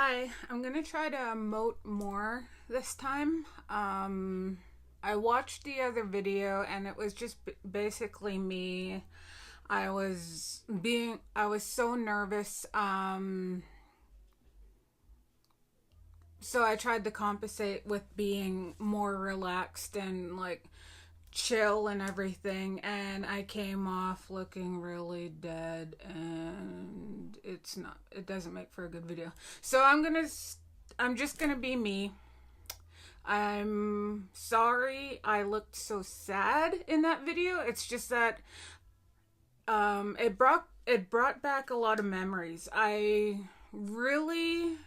Hi, I'm gonna try to emote more this time. I watched the other video and it was just basically me. I was so nervous. So I tried to compensate with being more relaxed and like chill and everything, and I came off looking really dead, and it doesn't make for a good video. So I'm just gonna be me. I'm sorry I looked so sad in that video. It's just that it brought back a lot of memories. I really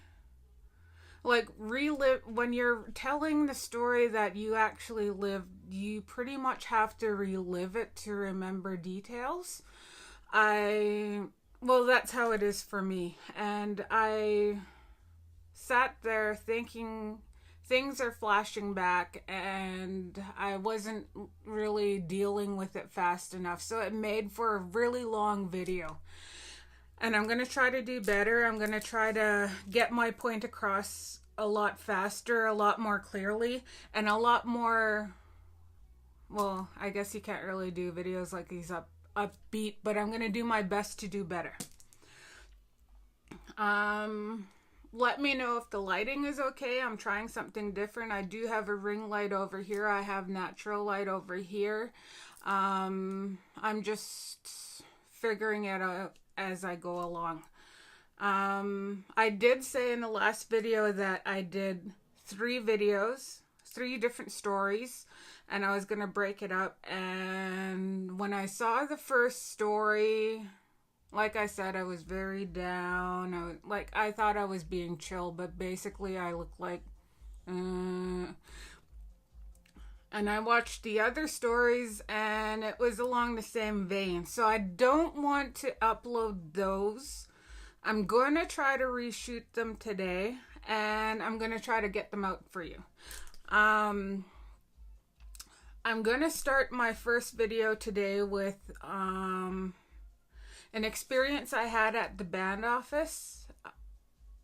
like relive when you're telling the story that you actually lived. You pretty much have to relive it to remember details. I well, that's how it is for me, and I sat there thinking things are flashing back, and I wasn't really dealing with it fast enough, so it made for a really long video. And I'm going to try to do better. I'm going to try to get my point across a lot faster, a lot more clearly, and a lot more. Well, I guess you can't really do videos like these upbeat, but I'm going to do my best to do better. Let me know if the lighting is okay. I'm trying something different. I do have a ring light over here. I have natural light over here. I'm just figuring it out as I go along. I did say in the last video that I did 3 videos, 3 different stories, and I was going to break it up. And when I saw the first story, like I said, I was very down. I thought I was being chill, but basically I looked like and I watched the other stories and it was along the same vein. So I don't want to upload those. I'm going to try to reshoot them today, and I'm going to try to get them out for you. I'm going to start my first video today with an experience I had at the band office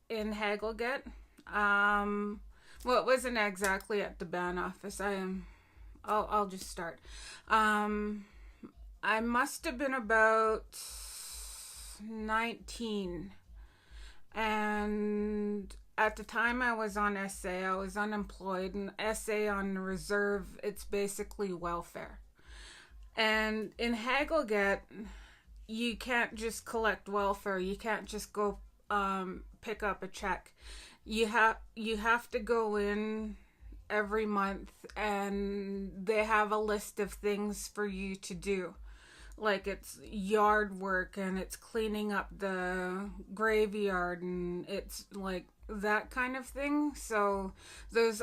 in Hagwilget. Well, it wasn't exactly at the band office. I'll just start. I must have been about 19, and at the time I was on SA. I was unemployed, and SA on reserve, it's basically welfare. And in Hagwilget, you can't just collect welfare. You can't just go pick up a check. You have to go in every month, and they have a list of things for you to do. Like, it's yard work, and it's cleaning up the graveyard, and it's like that kind of thing. So there's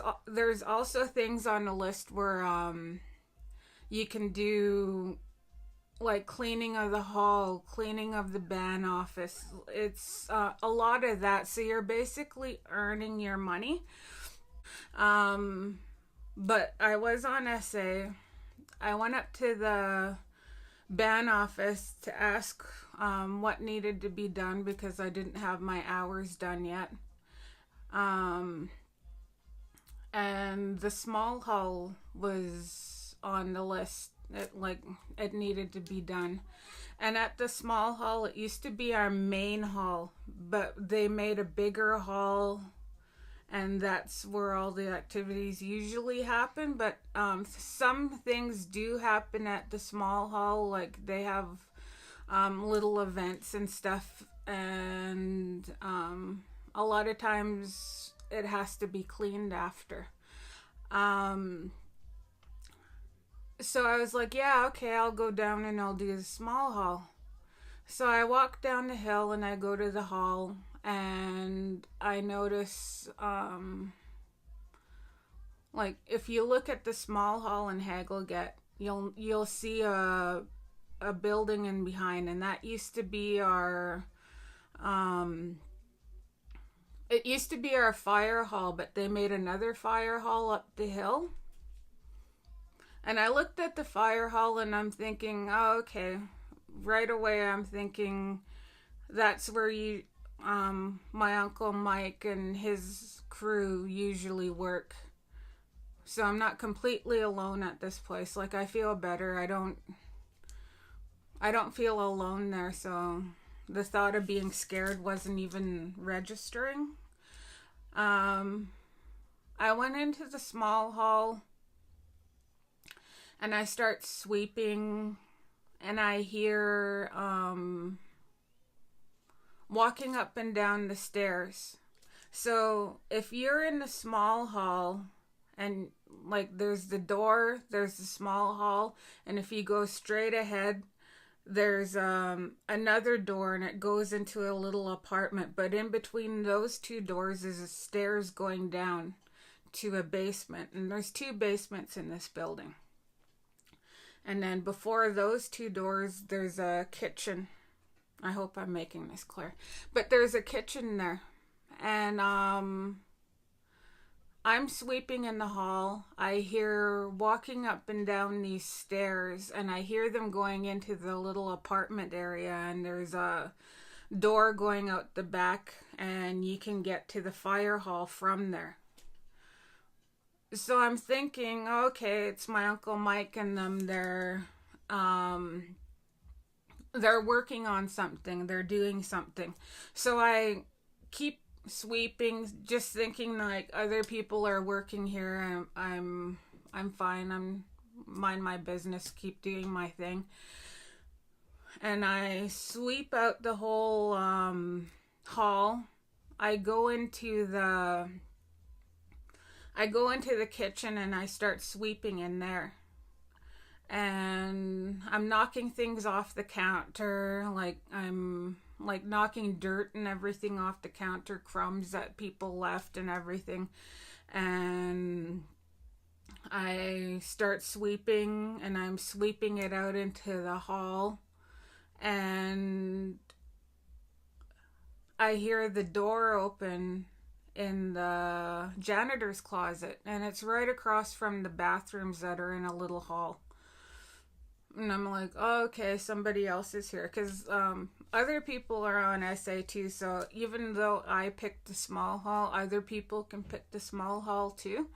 also things on the list where you can do like cleaning of the hall, cleaning of the band office. It's a lot of that. So you're basically earning your money. But I was on SA. I went up to the band office to ask what needed to be done because I didn't have my hours done yet. And the small hall was on the list. It needed to be done. And at the small hall, it used to be our main hall, but they made a bigger hall, and that's where all the activities usually happen. But some things do happen at the small hall, like they have little events and stuff, and a lot of times it has to be cleaned after. So I was like, yeah, okay, I'll go down and I'll do the small hall. So I walk down the hill and I go to the hall, and I notice, like, if you look at the small hall in Hagwilget, you'll see a building in behind, and that used to be our it used to be our fire hall, but they made another fire hall up the hill. And I looked at the fire hall and I'm thinking, oh, okay. Right away I'm thinking that's where my Uncle Mike and his crew usually work. So I'm not completely alone at this place. Like, I feel better. I don't feel alone there, so the thought of being scared wasn't even registering. Um, I went into the small hall and I start sweeping, and I hear walking up and down the stairs. So if you're in the small hall and like there's the door, there's the small hall, and if you go straight ahead, there's another door and it goes into a little apartment, but in between those two doors is a stairs going down to a basement, and there's two basements in this building. And then before those two doors there's a kitchen. I hope I'm making this clear, but there's a kitchen there. And I'm sweeping in the hall. I hear walking up and down these stairs, and I hear them going into the little apartment area, and there's a door going out the back, and you can get to the fire hall from there. So I'm thinking, okay, it's my Uncle Mike and them. They're working on something. They're doing something. So I keep sweeping, just thinking like other people are working here. I'm fine. I'm mind my business, keep doing my thing. And I sweep out the whole hall. I go into the kitchen and I start sweeping in there. And I'm knocking things off the counter, like I'm like knocking dirt and everything off the counter, crumbs that people left and everything. And I start sweeping, and I'm sweeping it out into the hall, and I hear the door open in the janitor's closet, and it's right across from the bathrooms that are in a little hall. And I'm like, oh, okay, somebody else is here. Because other people are on SA too. So even though I picked the small hall, other people can pick the small hall too.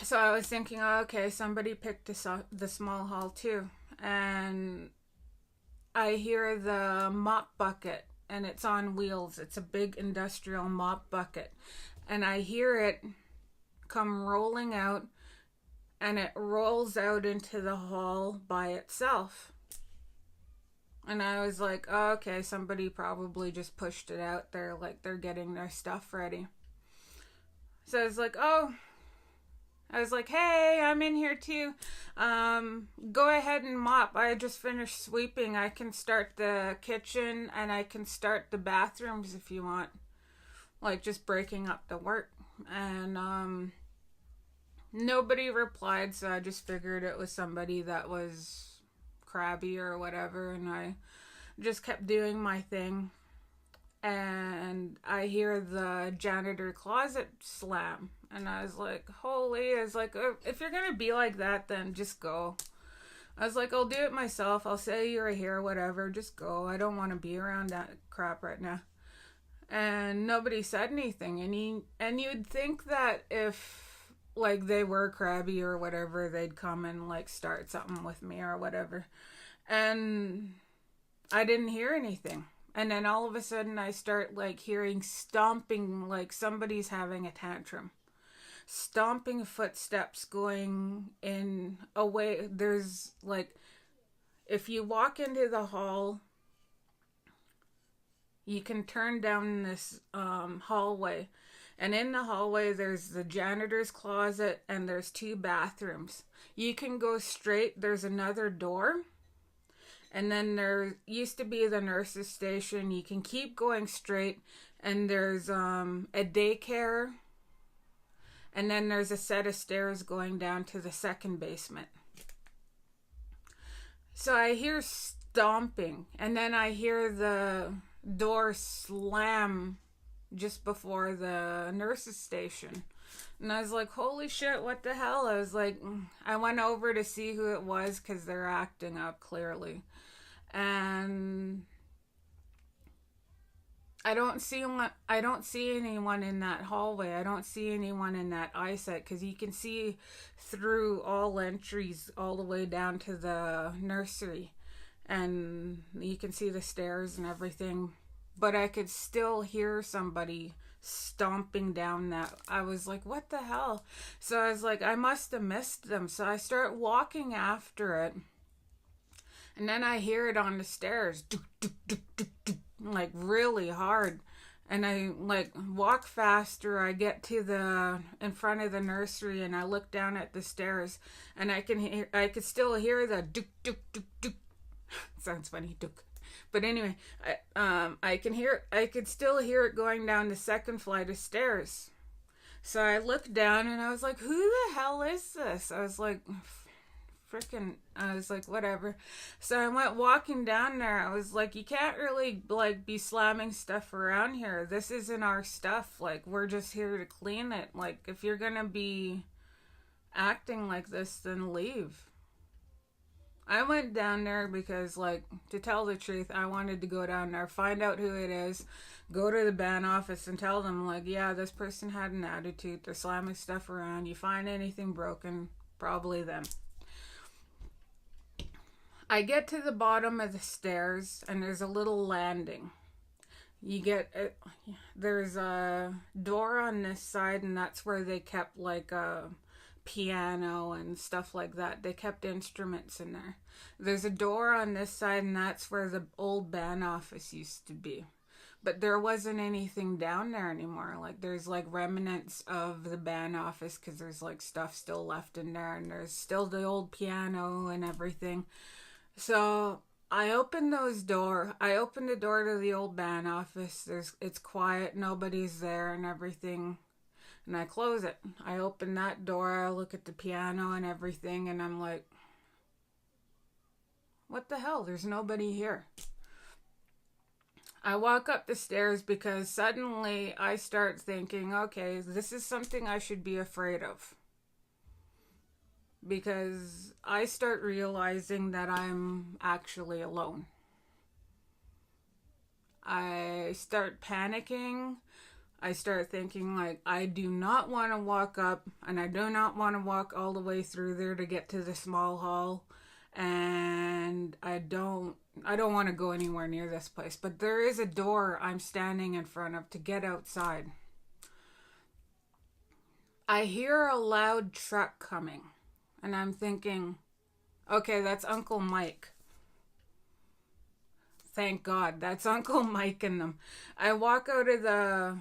So I was thinking, oh, okay, somebody picked the small hall too. And I hear the mop bucket, and it's on wheels. It's a big industrial mop bucket. And I hear it come rolling out. And it rolls out into the hall by itself. And I was like, oh, okay, somebody probably just pushed it out there, like they're getting their stuff ready. So I was like, hey, I'm in here too. Go ahead and mop. I just finished sweeping. I can start the kitchen and I can start the bathrooms if you want. Like just breaking up the work. And nobody replied, so I just figured it was somebody that was crabby or whatever, and I just kept doing my thing. And I hear the janitor closet slam, and I was like, holy, I was like, oh, if you're gonna be like that, then just go. I was like, I'll do it myself. I'll say you're here, whatever, just go. I don't want to be around that crap right now. And nobody said anything, and you'd think that if like they were crabby or whatever, they'd come and like start something with me or whatever. And I didn't hear anything. And then all of a sudden I start like hearing stomping, like somebody's having a tantrum. Stomping footsteps going in away. There's like, if you walk into the hall, you can turn down this hallway. And in the hallway, there's the janitor's closet and there's two bathrooms. You can go straight. There's another door. And then there used to be the nurse's station. You can keep going straight. And there's a daycare. And then there's a set of stairs going down to the second basement. So I hear stomping. And then I hear the door slam just before the nurse's station. And I was like, holy shit, what the hell? I was like, I went over to see who it was because they're acting up clearly. And I don't see anyone in that hallway. I don't see anyone in that eyesight because you can see through all entries all the way down to the nursery, and you can see the stairs and everything. But I could still hear somebody stomping down that. I was like, what the hell? So I was like, I must have missed them. So I start walking after it, and then I hear it on the stairs, like really hard. And I like walk faster. I get to the in front of the nursery, and I look down at the stairs, and I could still hear the duk duk duk duk. Sounds funny, duk. But anyway, I could still hear it going down the second flight of stairs. So I looked down, and I was like, who the hell is this? I was like, whatever. So I went walking down there. I was like, you can't really like be slamming stuff around here. This isn't our stuff. Like, we're just here to clean it. Like, if you're gonna be acting like this, then leave. I went down there because, like, to tell the truth, I wanted to go down there, find out who it is, go to the band office and tell them, like, yeah, this person had an attitude. They're slamming stuff around. You find anything broken, probably them. I get to the bottom of the stairs, and there's a little landing. There's a door on this side, and that's where they kept like a piano and stuff like that. They kept instruments in there. There's a door on this side, and that's where the old band office used to be. But there wasn't anything down there anymore. Like, there's like remnants of the band office because there's like stuff still left in there, and there's still the old piano and everything. So I opened the door to the old band office. It's quiet, nobody's there and everything. And I close it. I open that door, I look at the piano and everything, and I'm like, what the hell? There's nobody here. I walk up the stairs because suddenly I start thinking, okay, this is something I should be afraid of. Because I start realizing that I'm actually alone. I start panicking. I start thinking, like, I do not want to walk up, and I do not want to walk all the way through there to get to the small hall, and I don't want to go anywhere near this place. But there is a door I'm standing in front of to get outside. I hear a loud truck coming. And I'm thinking, okay, that's Uncle Mike. Thank God, that's Uncle Mike and them. I walk out of the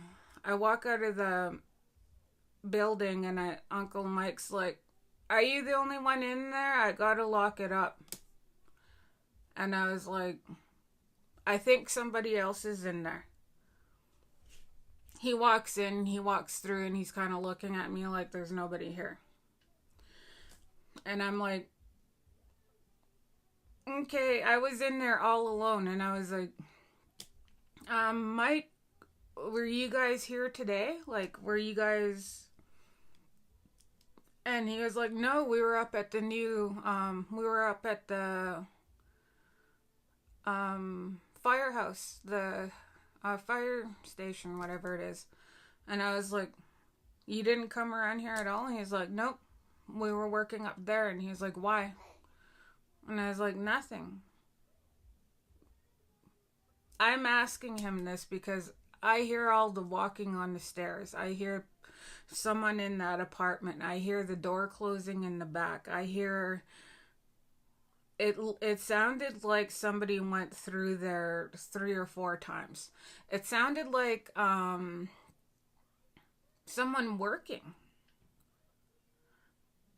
building, and Uncle Mike's like, "Are you the only one in there? I gotta lock it up." And I was like, "I think somebody else is in there." He walks in, he walks through, and he's kind of looking at me like there's nobody here. And I'm like, okay, I was in there all alone, and I was like, Mike, were you guys here today? Like, were you guys... And he was like, no, we were up at the firehouse, the fire station, whatever it is. And I was like, you didn't come around here at all? And he's like, nope. We were working up there. And he was like, why? And I was like, nothing. I'm asking him this because I hear all the walking on the stairs. I hear someone in that apartment. I hear the door closing in the back. I hear... It sounded like somebody went through there 3 or 4 times. It sounded like someone working.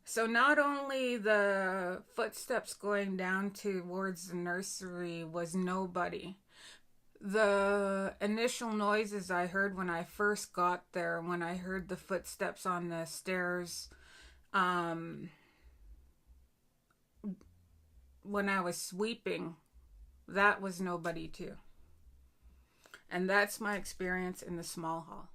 So not only the footsteps going down towards the nursery was nobody. The initial noises I heard when I first got there, when I heard the footsteps on the stairs, when I was sweeping, that was nobody too. And that's my experience in the small hall.